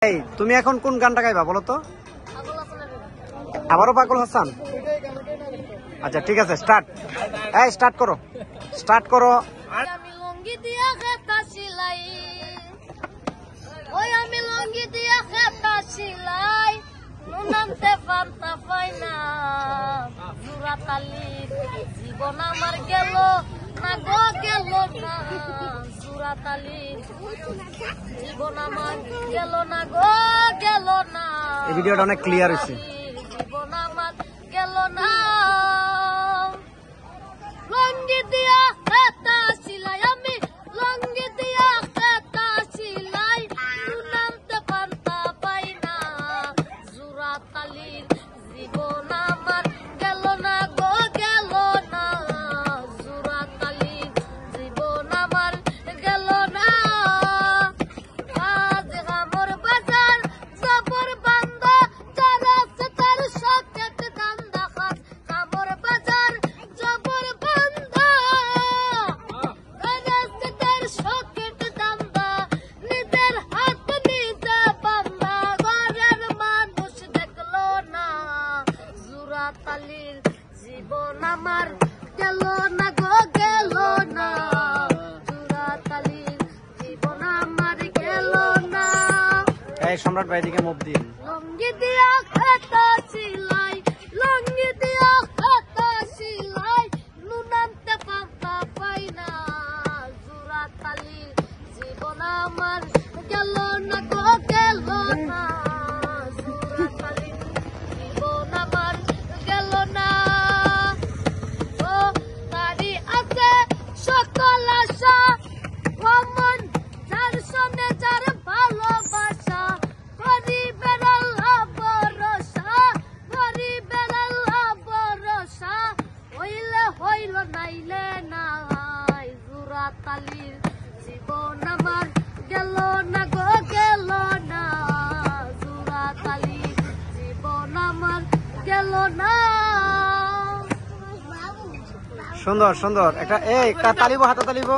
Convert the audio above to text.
এই তুমি এখন কোন গানটা গাইবা বলো তো? আবারও পাগল হাসান? আচ্ছা ঠিক আছে, স্টার্ট। এই স্টার্ট করো, স্টার্ট করো। আমি লঙ্গি দিয়া খেতা সিলাই, ওই আমি লঙ্গি দিয়া খেতা সিলাই, নুনান্তে পান্তা পাই না জুরাতালি, জীবন আমার গেল না গো গেল না জুরাতালি, জীবন আমার গেল না গো গেল না। এই ভিডিওটা অনেক ক্লিয়ার হয়েছে। জীবন আমার গেল না, লঙ্গি দিয়া খেতা সিলাই, আমি লঙ্গি দিয়া খেতা সিলাই, নুনান্তে পান্তা পাই না জুরাতালির, জীবন আমার গেল না গো গেল না জুরাতালির, জীবন আমার গেল না। আজ আমার বাজার জবর বান্দা, যারা আছে তার সকেট দান্দা খাস, আমার বাজার জবর বান্দা, যারা আছে তার সকেট দান্দা, নিজের হাত নিজে বান্দা, ঘরের মানুষ দেখলো না জুরাতালির, জীবন আমার গেল না গো গেল না জুরাতালির, জীবন আমার গেল না। এই সম্রাট ভাই দিকে মুভ দিন। লঙ্গি দিয়া খেতা সিলাই, লঙ্গি দিয়া খেতা সিলাই, নুনান্তে পান্তা পাই না জুরাতালির, জীবন আমার গেল না গো গেল না জুরাতালির, জীবন আমার গেল না। ও তারি আছে সকল আশা, অমন যার সনে যার ভালোবাসা, গরিবের আল্লাহ ভরসা, গরিবের আল্লাহ ভরসা, হইলে হইল নাইলে নাই জুরাতালির, জীবন আমার গেল না গো গেল না জুরাতালির, জীবন আমার গেল না। সুন্দর সুন্দর একটা, এই তালিব, হাতে তালিব।